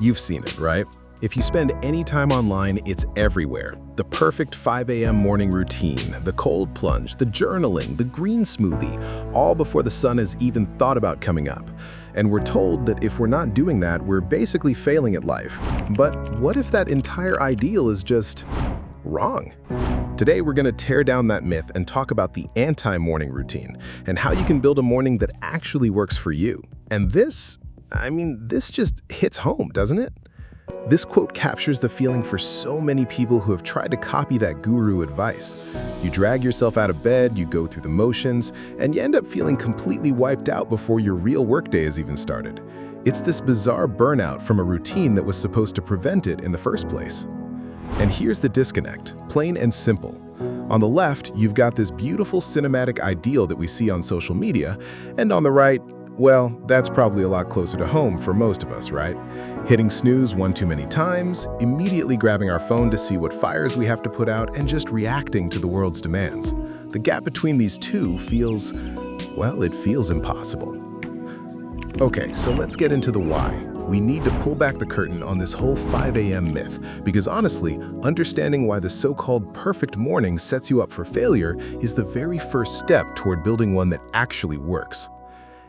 You've seen it, right? If you spend any time online, it's everywhere. The perfect 5 a.m. morning routine, the cold plunge, the journaling, the green smoothie, all before the sun has even thought about coming up. And we're told that if we're not doing that, we're basically failing at life. But what if that entire ideal is just wrong? Today, we're going to tear down that myth and talk about the anti-morning routine and how you can build a morning that actually works for you. And this just hits home, doesn't it? This quote captures the feeling for so many people who have tried to copy that guru advice. You drag yourself out of bed, you go through the motions, and you end up feeling completely wiped out before your real workday has even started. It's this bizarre burnout from a routine that was supposed to prevent it in the first place. And here's the disconnect, plain and simple. On the left, you've got this beautiful cinematic ideal that we see on social media, and on the right, well, that's probably a lot closer to home for most of us, right? Hitting snooze one too many times, immediately grabbing our phone to see what fires we have to put out, and just reacting to the world's demands. The gap between these two feels impossible. Okay, so let's get into the why. We need to pull back the curtain on this whole 5 a.m. myth, because honestly, understanding why the so-called perfect morning sets you up for failure is the very first step toward building one that actually works.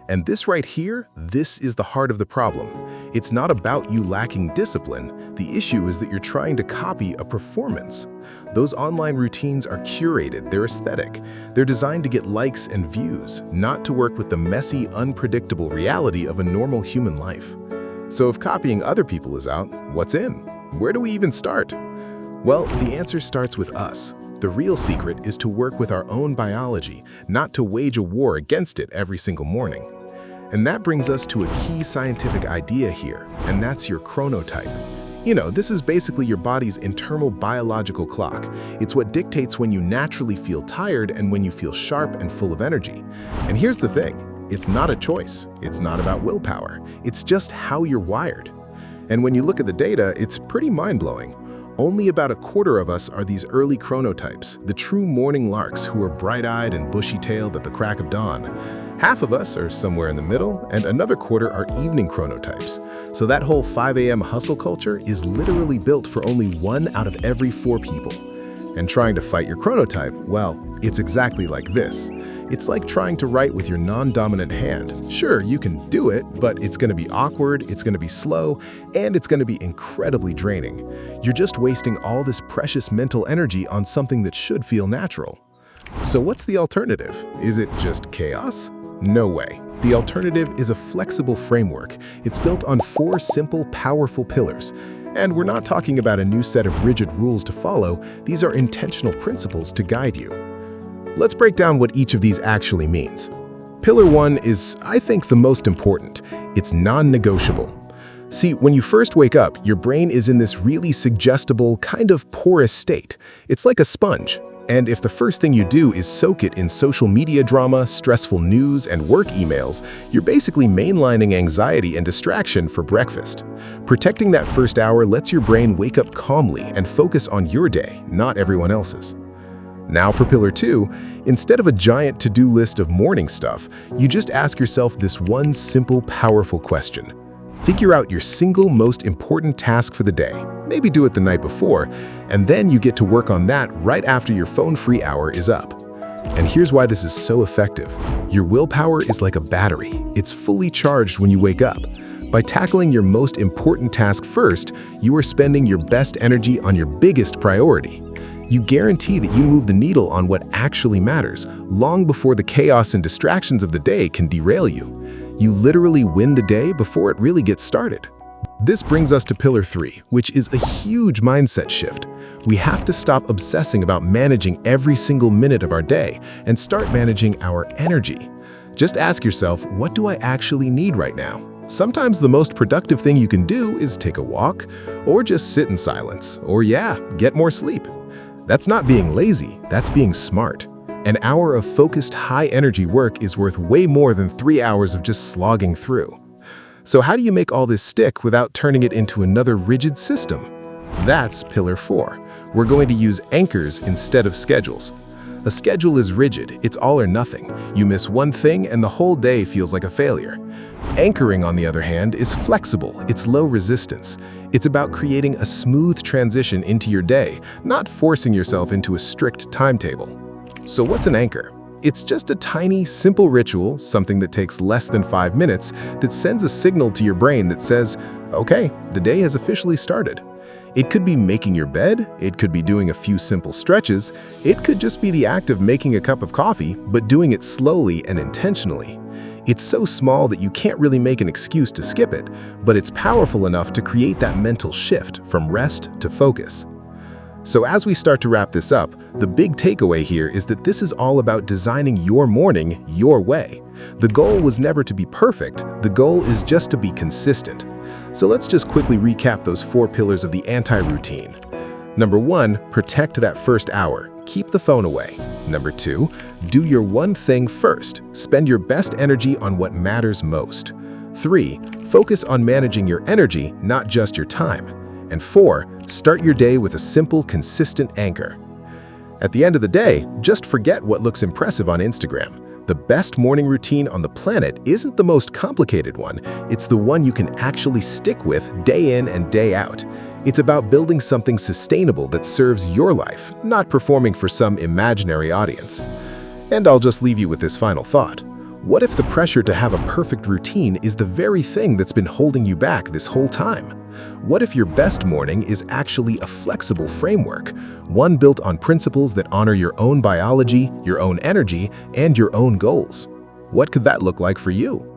And this right here, this is the heart of the problem. It's not about you lacking discipline. The issue is that you're trying to copy a performance. Those online routines are curated, they're aesthetic. They're designed to get likes and views, not to work with the messy, unpredictable reality of a normal human life. So if copying other people is out, what's in? Where do we even start? Well, the answer starts with us. The real secret is to work with our own biology, not to wage a war against it every single morning. And that brings us to a key scientific idea here, and that's your chronotype. You know, this is basically your body's internal biological clock. It's what dictates when you naturally feel tired and when you feel sharp and full of energy. And here's the thing, it's not a choice. It's not about willpower. It's just how you're wired. And when you look at the data, it's pretty mind-blowing. Only about a quarter of us are these early chronotypes, the true morning larks who are bright-eyed and bushy-tailed at the crack of dawn. Half of us are somewhere in the middle, and another quarter are evening chronotypes. So that whole 5 a.m. hustle culture is literally built for only 1 out of every 4 people. And trying to fight your chronotype, well, it's exactly like this. It's like trying to write with your non-dominant hand. Sure, you can do it, but it's going to be awkward, it's going to be slow, and it's going to be incredibly draining. You're just wasting all this precious mental energy on something that should feel natural. So what's the alternative? Is it just chaos? No way. The alternative is a flexible framework. It's built on 4 simple, powerful pillars. And we're not talking about a new set of rigid rules to follow. These are intentional principles to guide you. Let's break down what each of these actually means. Pillar 1 is, I think, the most important. It's non-negotiable. See, when you first wake up, your brain is in this really suggestible, kind of porous state. It's like a sponge. And if the first thing you do is soak it in social media drama, stressful news, and work emails, you're basically mainlining anxiety and distraction for breakfast. Protecting that first hour lets your brain wake up calmly and focus on your day, not everyone else's. Now for pillar 2, instead of a giant to-do list of morning stuff, you just ask yourself this one simple, powerful question. Figure out your single most important task for the day. Maybe do it the night before, and then you get to work on that right after your phone-free hour is up. And here's why this is so effective. Your willpower is like a battery. It's fully charged when you wake up. By tackling your most important task first, you are spending your best energy on your biggest priority. You guarantee that you move the needle on what actually matters, long before the chaos and distractions of the day can derail you. You literally win the day before it really gets started. This brings us to pillar 3, which is a huge mindset shift. We have to stop obsessing about managing every single minute of our day and start managing our energy. Just ask yourself, what do I actually need right now? Sometimes the most productive thing you can do is take a walk, or just sit in silence, or get more sleep. That's not being lazy, that's being smart. An hour of focused, high-energy work is worth way more than 3 hours of just slogging through. So how do you make all this stick without turning it into another rigid system? That's pillar 4. We're going to use anchors instead of schedules. A schedule is rigid, it's all or nothing. You miss one thing and the whole day feels like a failure. Anchoring, on the other hand, is flexible, it's low resistance. It's about creating a smooth transition into your day, not forcing yourself into a strict timetable. So what's an anchor? It's just a tiny, simple ritual, something that takes less than 5 minutes, that sends a signal to your brain that says, okay, the day has officially started. It could be making your bed, it could be doing a few simple stretches, it could just be the act of making a cup of coffee, but doing it slowly and intentionally. It's so small that you can't really make an excuse to skip it, but it's powerful enough to create that mental shift from rest to focus. So as we start to wrap this up, the big takeaway here is that this is all about designing your morning your way. The goal was never to be perfect, the goal is just to be consistent. So let's just quickly recap those 4 pillars of the anti-routine. Number 1, protect that first hour. Keep the phone away. Number 2, do your one thing first. Spend your best energy on what matters most. 3, focus on managing your energy, not just your time. And 4, start your day with a simple, consistent anchor. At the end of the day, just forget what looks impressive on Instagram. The best morning routine on the planet isn't the most complicated one, it's the one you can actually stick with day in and day out. It's about building something sustainable that serves your life, not performing for some imaginary audience. And I'll just leave you with this final thought. What if the pressure to have a perfect routine is the very thing that's been holding you back this whole time? What if your best morning is actually a flexible framework, one built on principles that honor your own biology, your own energy, and your own goals? What could that look like for you?